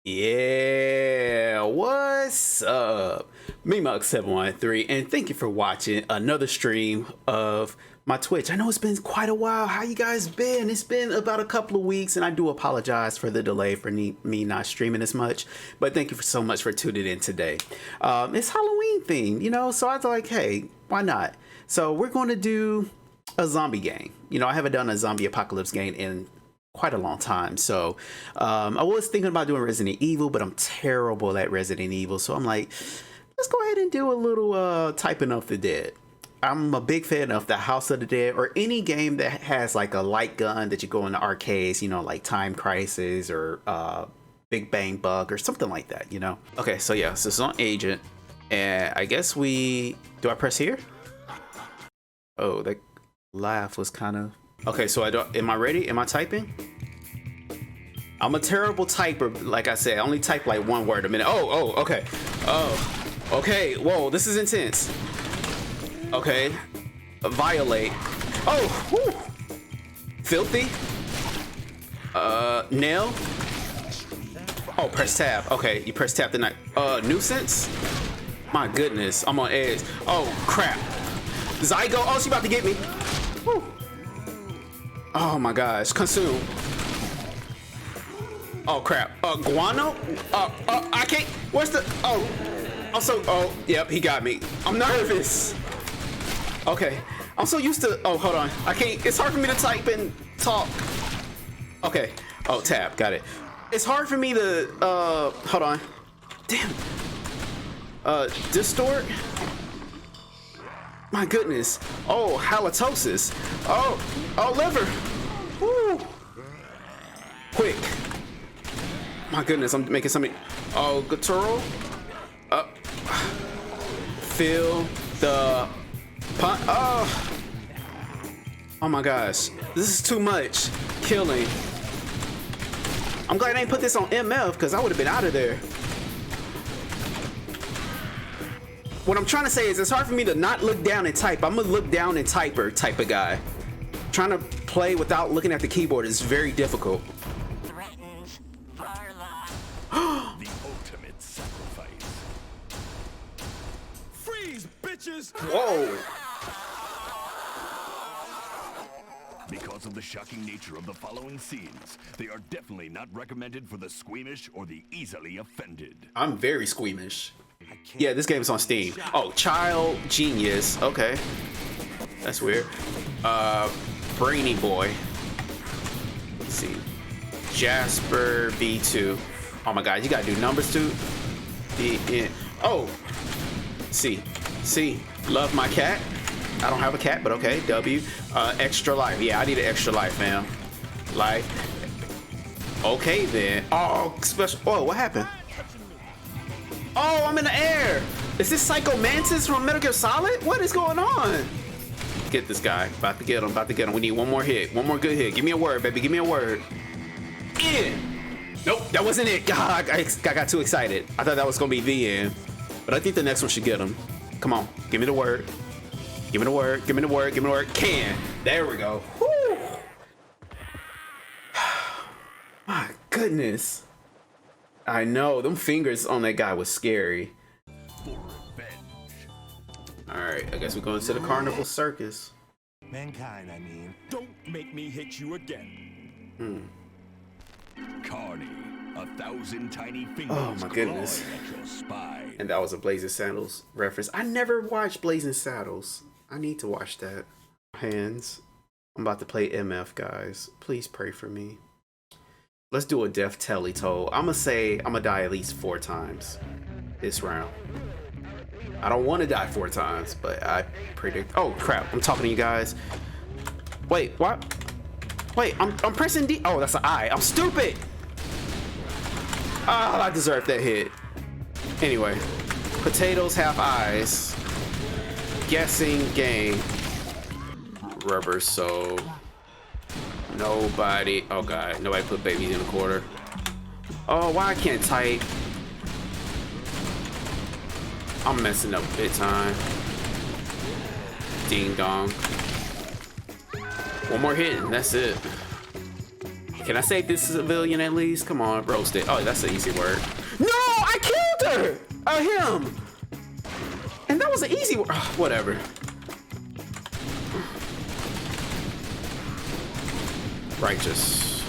Yeah, what's up? MeMug713, and thank you for watching another stream of my Twitch. I know it's been quite a while. How you guys been? It's been about a couple of weeks, and I do apologize for the delay for me not streaming as much, but thank you so much for tuning in today. It's Halloween theme, you know, so I was like, hey, why not? So we're going to do a zombie game. You know, I haven't done a zombie apocalypse game in quite a long time, so I was thinking about doing Resident Evil, but I'm terrible at Resident Evil, so I'm like, let's go ahead and do a little Typing of the Dead. I'm a big fan of the House of the Dead, or any game that has like a light gun that you go in the arcades, you know, like Time Crisis or Big Bang Bug or something like that, you know. Okay, so yeah, so it's on Agent, and I guess do I press here? Oh, that laugh was kind of okay. So am I ready? Am I typing? I'm a terrible typer. Like I said, I only type like one word a minute. Oh, okay. Oh, okay. Whoa, this is intense. Okay. Violate. Oh, whew. Filthy. Nail. Oh, press tab. Okay, you press tab the night. Nuisance. My goodness, I'm on edge. Oh, crap. Zygo. Oh, she about to get me. Whew. Oh my gosh, consume. Oh crap. Guano? I can't. What's the? Oh, yep, he got me. I'm nervous. Okay, I'm so used to. Oh, hold on. I can't. It's hard for me to type and talk. Okay. Oh, tab. Got it. It's hard for me to. Hold on. Damn. Distort. My goodness. Oh, halitosis. Oh, liver. Woo. Quick. My goodness, I'm making something. Oh, Gaturo. Feel the pun. Oh my gosh. This is too much killing. I'm glad I didn't put this on MF because I would have been out of there. What I'm trying to say is it's hard for me to not look down and type. I'm a look down and typer type of guy. Trying to play without looking at the keyboard is very difficult. Threatens Varla. The ultimate sacrifice. Freeze, bitches! Whoa. Because of the shocking nature of the following scenes, they are definitely not recommended for the squeamish or the easily offended. I'm very squeamish. Yeah, this game is on Steam. Oh, Child Genius. Okay. That's weird. Brainy Boy. Let's see. Jasper V2. Oh my god, you gotta do numbers too? Oh! C. Love my cat. I don't have a cat, but okay. W. Extra life. Yeah, I need an extra life, man. Life. Okay then. Oh, special. Oh, what happened? Oh, I'm in the air. Is this Psycho Mantis from Metal Gear Solid? What is going on? Get this guy. About to get him. We need one more hit. One more good hit. Give me a word, baby. Give me a word. In. Nope, that wasn't it. God, I got too excited. I thought that was going to be the end. But I think the next one should get him. Come on. Give me the word. Give me the word. Give me the word. Give me the word. Can. There we go. Woo. My goodness. I know, them fingers on that guy was scary. Alright, I guess we're going to the Carnival Circus. Mankind, I mean. Don't make me hit you again. Carney, 1,000 tiny fingers. Oh my goodness. At your spine. And that was a Blazing Saddles reference. I never watched Blazing Saddles. I need to watch that. Hands. I'm about to play MF, guys. Please pray for me. Let's do a death telly toll. I'm gonna die at least 4 times this round. I don't want to die 4 times, but I predict. Oh crap! I'm talking to you guys. Wait, what? Wait, I'm pressing D. Oh, that's an I. I'm stupid. Ah, I deserve that hit. Anyway, potatoes have eyes. Guessing game. Rubber soul. Nobody. Oh god, nobody put babies in a quarter. Oh, why I can't type? I'm messing up big time. Ding dong. One more hit and that's it. Can I save this civilian at least? Come on, roast it. Oh, that's an easy word. No, I killed her! Him! And that was an easy word. Whatever. Righteous.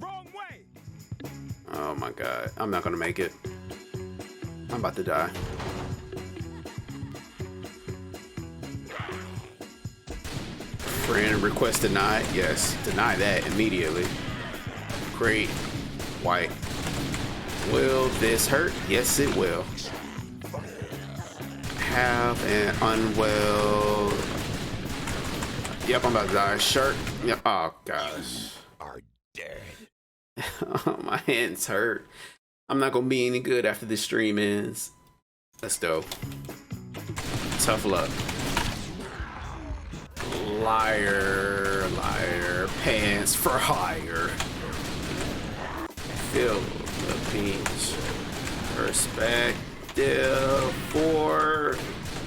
Wrong way. Oh my god. I'm not gonna make it. I'm about to die. Friend request denied. Yes, deny that immediately. Great. White. Will this hurt? Yes, it will. Have an unwell. Yep, I'm about to die. Shirt. Yep. Oh gosh. Are dead. My hands hurt. I'm not gonna be any good after this stream ends. Let's go. Tough luck. Liar, liar, pants for hire. Philippines. Perspective for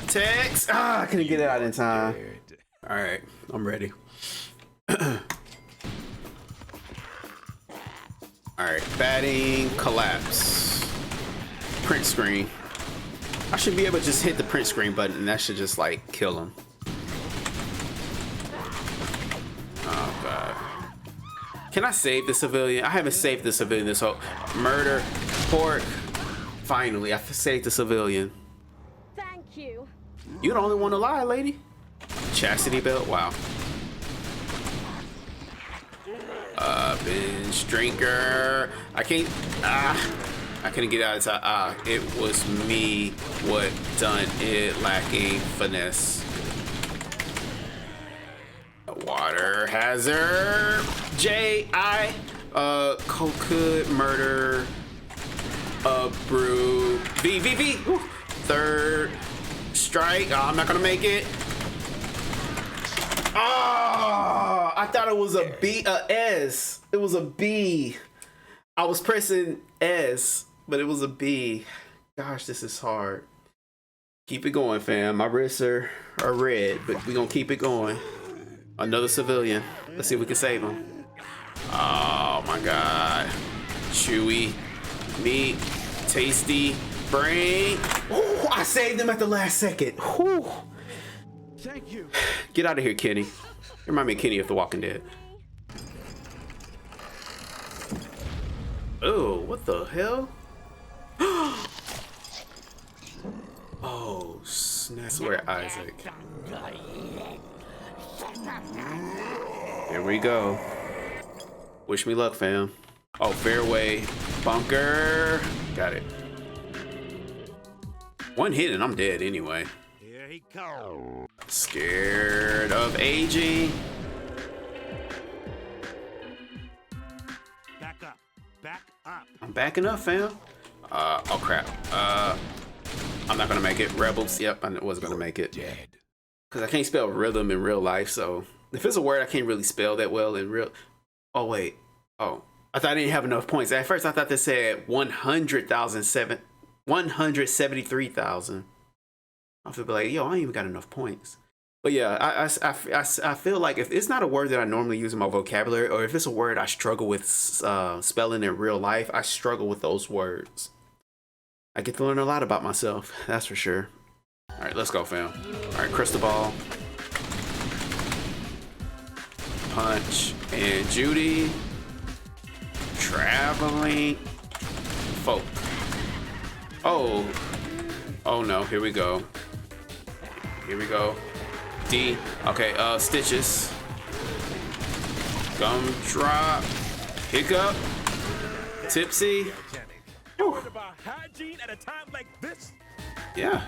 text. I couldn't get it out in time. All right, I'm ready. All right, batting, collapse. Print screen. I should be able to just hit the print screen button and that should just like kill him. Oh god. Can I save the civilian? I haven't saved the civilian this whole murder, pork. Finally, I saved the civilian. Thank you. You the only one alive, lady. Chastity belt, wow. Binge drinker. I couldn't get out of time. It was me what done it, lacking finesse. Water hazard. J.I. Could murder. Brew. V. Ooh. Third strike. I'm not gonna make it. Oh, I thought it was a B, S. It was a B. I was pressing S, but it was a B. Gosh, this is hard. Keep it going, fam. My wrists are red, but we gonna keep it going. Another civilian. Let's see if we can save him. Oh my God. Chewy meat, tasty brain. Ooh, I saved him at the last second. Whew. Thank you. Get out of here, Kenny. You remind me of Kenny of The Walking Dead. Oh, what the hell? Oh, snap. I swear, Isaac. Here we go. Wish me luck, fam. Oh, fairway. Bunker. Got it. One hit and I'm dead anyway. Here he comes. Scared of aging. Back up. Back up. I'm backing up, fam. Oh crap. I'm not gonna make it. Rebels. Yep, I wasn't gonna make it. Dead. Cause I can't spell rhythm in real life. So if it's a word I can't really spell that well in real. Oh wait. Oh, I thought I didn't have enough points. At first I thought they said 173,000. I feel like, yo, I ain't even got enough points. But yeah, I feel like if it's not a word that I normally use in my vocabulary, or if it's a word I struggle with spelling in real life, I struggle with those words. I get to learn a lot about myself, that's for sure. All right, let's go, fam. All right, crystal ball. Punch and Judy. Traveling. Folk. Oh. Oh no, here we go. Here we go. D. Okay, stitches. Gumdrop. Hiccup. Tipsy. Worried about hygiene at a time like this? Yeah.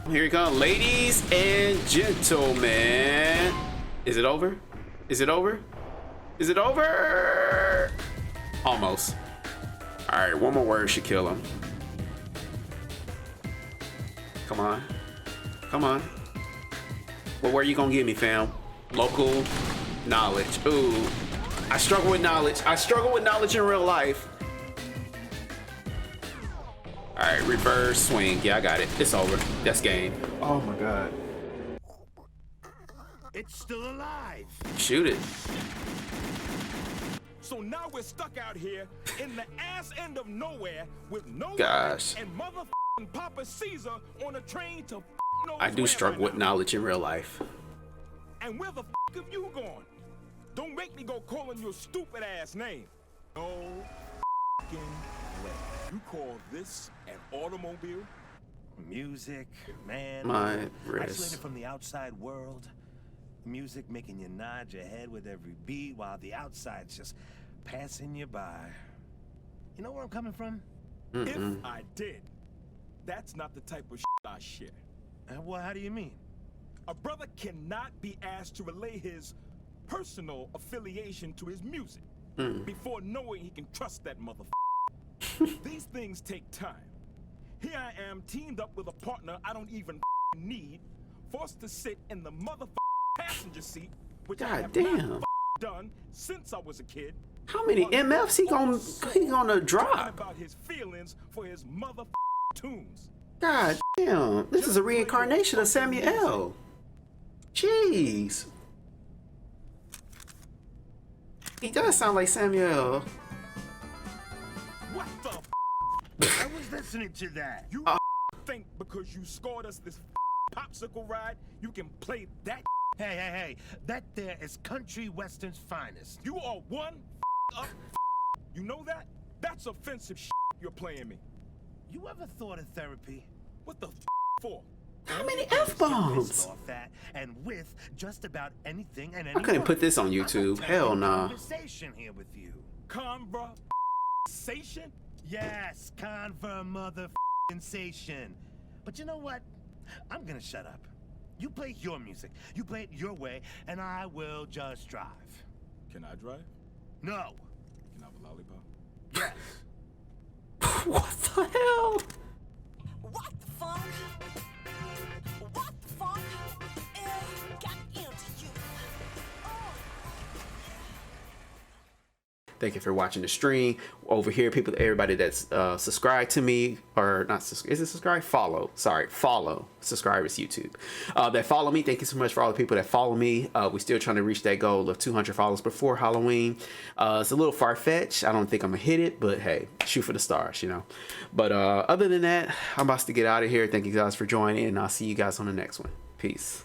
Here we go. Ladies and gentlemen. Is it over? Is it over? Is it over? Almost. All right, one more word should kill him. Come on. Come on. Well, where you gonna give me, fam? Local knowledge. Ooh. I struggle with knowledge. I struggle with knowledge in real life. All right, reverse swing. Yeah, I got it. It's over. That's game. Oh my God. It's still alive. Shoot it. So now we're stuck out here in the ass end of nowhere with no Gosh. and motherfucking Papa Caesar on a train to knows I do where struggle right with now. knowledge in real life. And where the have you gone? Don't make me go calling your stupid ass name. No fucking way. You call this an automobile? Music, man. My wrist. Isolated from the outside world. Music making you nod your head with every beat while the outside's just passing you by. You know where I'm coming from? If I did, that's not the type of I share. Well, how do you mean? A brother cannot be asked to relay his personal affiliation to his music before knowing he can trust that motherfucker. These things take time. Here I am teamed up with a partner I don't even need, forced to sit in the motherfucking passenger seat, which I God have damn. not done since I was a kid. How many MFs he gonna Talking drop? about his feelings for his motherfucking tunes. God damn. This is a reincarnation of Samuel. Jeez. He does sound like Samuel. What the I was listening to that. You think because you scored us this popsicle ride, you can play that? Hey. That there is country western's finest. You are one up. You know that? That's offensive you're playing me. You ever thought of therapy? What the for? How many Pissed F-bombs? off that, and with just about anything and I couldn't anyone. put this on YouTube. Hell nah. Conversation here with you. Conversation? Yes, sensation. But you know what? I'm gonna shut up. You play your music. You play it your way, and I will just drive. Can I drive? No. Can I have a lollipop? Yes. What the hell? What the fuck? What the fuck? Got into you. Thank you for watching the stream. Over here, everybody that's subscribed to me, or not, is it subscribe? Follow. Sorry, follow. Subscribe is YouTube. That follow me. Thank you so much for all the people that follow me. We're still trying to reach that goal of 200 followers before Halloween. It's a little far-fetched. I don't think I'm gonna hit it, but hey, shoot for the stars, you know. But other than that, I'm about to get out of here. Thank you guys for joining, and I'll see you guys on the next one. Peace.